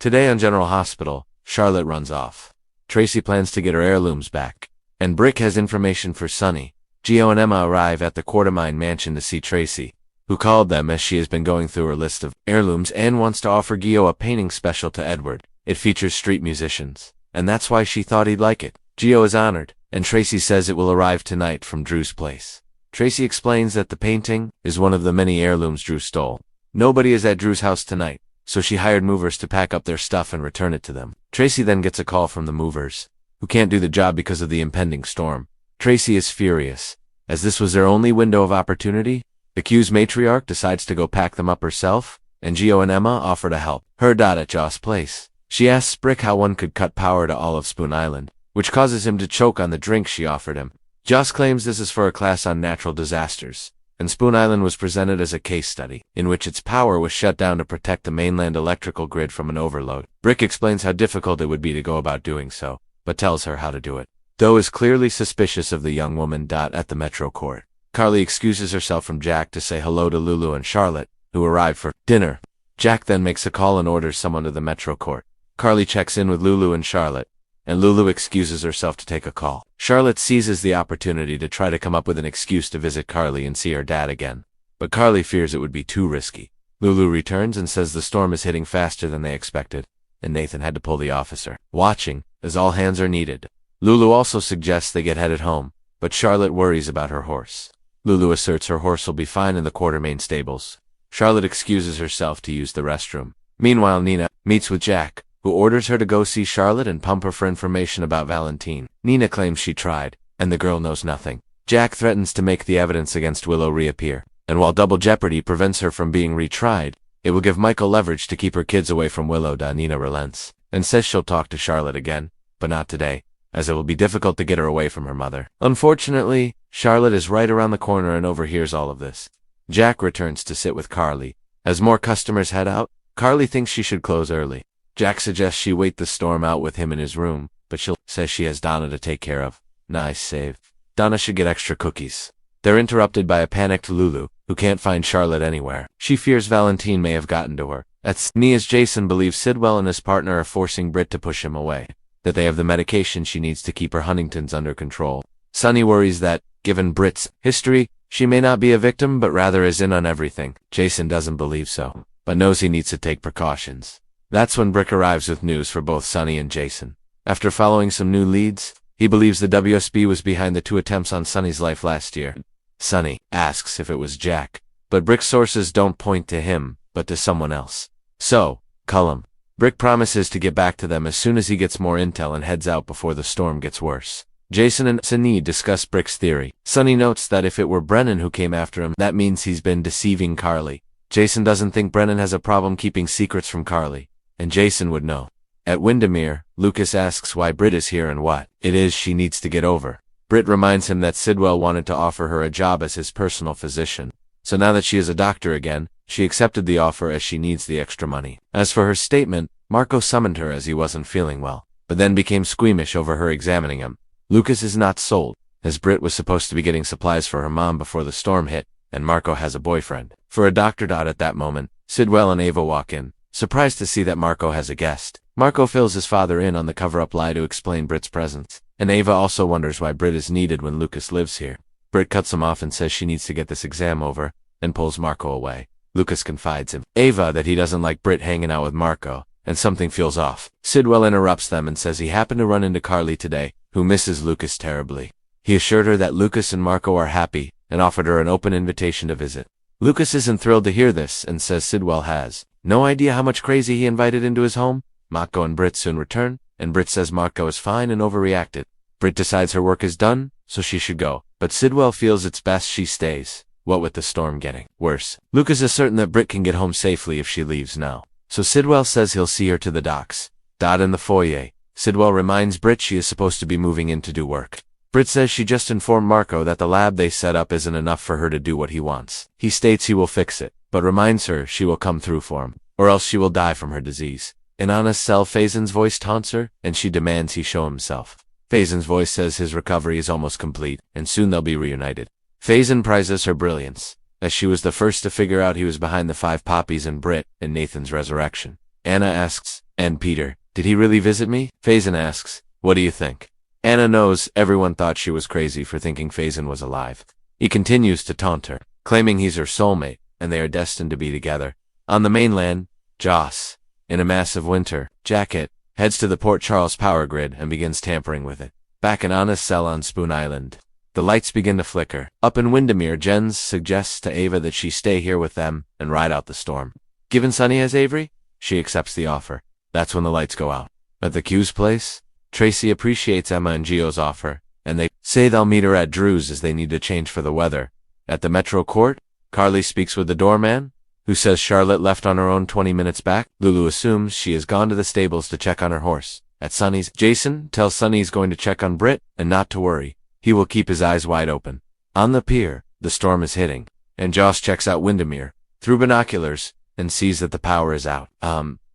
Today on General Hospital, Charlotte runs off. Tracy plans to get her heirlooms back. And Brick has information for Sunny. Gio and Emma arrive at the Quartermine mansion to see Tracy, who called them as she has been going through her list of heirlooms and wants to offer Gio a painting special to Edward. It features street musicians, and that's why she thought he'd like it. Gio is honored, and Tracy says it will arrive tonight from Drew's place. Tracy explains that the painting is one of the many heirlooms Drew stole. Nobody is at Drew's house tonight, so she hired movers to pack up their stuff and return it to them. Tracy then gets a call from the movers, who can't do the job because of the impending storm. Tracy is furious, as this was their only window of opportunity. The Q's matriarch decides to go pack them up herself, and Gio and Emma offer to help her at Joss' place. She asks Brick how one could cut power to all of Spoon Island, which causes him to choke on the drink she offered him. Joss claims this is for a class on natural disasters, and Spoon Island was presented as a case study, in which its power was shut down to protect the mainland electrical grid from an overload. Brick explains how difficult it would be to go about doing so, but tells her how to do it, though is clearly suspicious of the young woman. At the Metro Court, Carly excuses herself from Jack to say hello to Lulu and Charlotte, who arrive for dinner. Jack then makes a call and orders someone to the Metro Court. Carly checks in with Lulu and Charlotte, and Lulu excuses herself to take a call. Charlotte seizes the opportunity to try to come up with an excuse to visit Carly and see her dad again, but Carly fears it would be too risky. Lulu returns and says the storm is hitting faster than they expected, and Nathan had to pull the officer watching, as all hands are needed. Lulu also suggests they get headed home, but Charlotte worries about her horse. Lulu asserts her horse will be fine in the Quartermaine stables. Charlotte excuses herself to use the restroom. Meanwhile, Nina meets with Jack, who orders her to go see Charlotte and pump her for information about Valentine. Nina claims she tried, and the girl knows nothing. Jack threatens to make the evidence against Willow reappear, and while double jeopardy prevents her from being retried, it will give Michael leverage to keep her kids away from Willow. Nina relents, and says she'll talk to Charlotte again, but not today, as it will be difficult to get her away from her mother. Unfortunately, Charlotte is right around the corner and overhears all of this. Jack returns to sit with Carly. As more customers head out, Carly thinks she should close early. Jack suggests she wait the storm out with him in his room, but she says she has Donna to take care of. Nice save. Donna should get extra cookies. They're interrupted by a panicked Lulu, who can't find Charlotte anywhere. She fears Valentine may have gotten to her. As Jason believes Sidwell and his partner are forcing Britt to push him away, that they have the medication she needs to keep her Huntingtons under control. Sunny worries that, given Britt's history, she may not be a victim but rather is in on everything. Jason doesn't believe so, but knows he needs to take precautions. That's when Brick arrives with news for both Sunny and Jason. After following some new leads, he believes the WSB was behind the 2 attempts on Sunny's life last year. Sunny asks if it was Jack, but Brick's sources don't point to him, but to someone else. So, Cullum. Brick promises to get back to them as soon as he gets more intel and heads out before the storm gets worse. Jason and Sunny discuss Brick's theory. Sunny notes that if it were Brennan who came after him, that means he's been deceiving Carly. Jason doesn't think Brennan has a problem keeping secrets from Carly, and Jason would know. At Windermere, Lucas asks why Britt is here and what it is she needs to get over. Britt reminds him that Sidwell wanted to offer her a job as his personal physician, so now that she is a doctor again, she accepted the offer as she needs the extra money. As for her statement, Marco summoned her as he wasn't feeling well, but then became squeamish over her examining him. Lucas is not sold, as Britt was supposed to be getting supplies for her mom before the storm hit, and Marco has a boyfriend. For a doctor. At that moment, Sidwell and Ava walk in, surprised to see that Marco has a guest. Marco fills his father in on the cover-up lie to explain Britt's presence, and Ava also wonders why Britt is needed when Lucas lives here. Britt cuts him off and says she needs to get this exam over, and pulls Marco away. Lucas confides in Ava that he doesn't like Britt hanging out with Marco, and something feels off. Sidwell interrupts them and says he happened to run into Carly today, who misses Lucas terribly. He assured her that Lucas and Marco are happy, and offered her an open invitation to visit. Lucas isn't thrilled to hear this, and says Sidwell has no idea how much crazy he invited into his home. Marco and Britt soon return, and Britt says Marco is fine and overreacted. Britt decides her work is done, so she should go, but Sidwell feels it's best she stays, what with the storm getting worse. Lucas is certain that Britt can get home safely if she leaves now, so Sidwell says he'll see her to the docks. In the foyer, Sidwell reminds Britt she is supposed to be moving in to do work. Britt says she just informed Marco that the lab they set up isn't enough for her to do what he wants. He states he will fix it, but reminds her she will come through for him, or else she will die from her disease. In Anna's cell, Faison's voice taunts her, and she demands he show himself. Faison's voice says his recovery is almost complete, and soon they'll be reunited. Faison prizes her brilliance, as she was the first to figure out he was behind the 5 poppies and Britt and Nathan's resurrection. Anna asks And Peter, did he really visit me? Faison asks, what do you think? Anna knows everyone thought she was crazy for thinking Faison was alive. He continues to taunt her, claiming he's her soulmate, and they are destined to be together. On the mainland, Joss, in a massive winter jacket, heads to the Port Charles power grid and begins tampering with it. Back in Anna's cell on Spoon Island, the lights begin to flicker. Up in Windermere, Jens suggests to Ava that she stay here with them and ride out the storm. Given Sunny has Avery, she accepts the offer. That's when the lights go out. At the Q's place, Tracy appreciates Emma and Gio's offer, and they say they'll meet her at Drew's as they need to change for the weather. At the Metro Court, Carly speaks with the doorman, who says Charlotte left on her own 20 minutes back. Lulu assumes she has gone to the stables to check on her horse. At Sunny's, Jason tells Sunny he's going to check on Britt, and not to worry. He will keep his eyes wide open. On the pier, the storm is hitting, and Joss checks out Windermere through binoculars and sees that the power is out.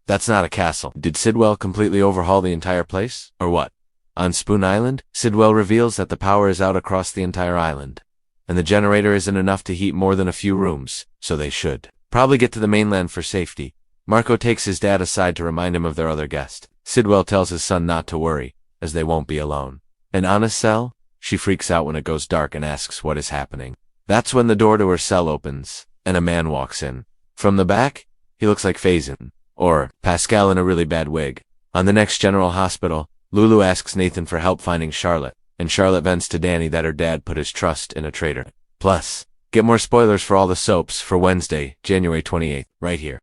That's not a castle. Did Sidwell completely overhaul the entire place? Or what? On Spoon Island, Sidwell reveals that the power is out across the entire island, and the generator isn't enough to heat more than a few rooms, so they should probably get to the mainland for safety. Marco takes his dad aside to remind him of their other guest. Sidwell tells his son not to worry, as they won't be alone. In Anna's cell, she freaks out when it goes dark and asks what is happening. That's when the door to her cell opens, and a man walks in. From the back, he looks like Faison, or Pascal in a really bad wig. On the next General Hospital, Lulu asks Nathan for help finding Charlotte, and Charlotte vents to Danny that her dad put his trust in a traitor. Plus, get more spoilers for all the soaps for Wednesday, January 28th, right here.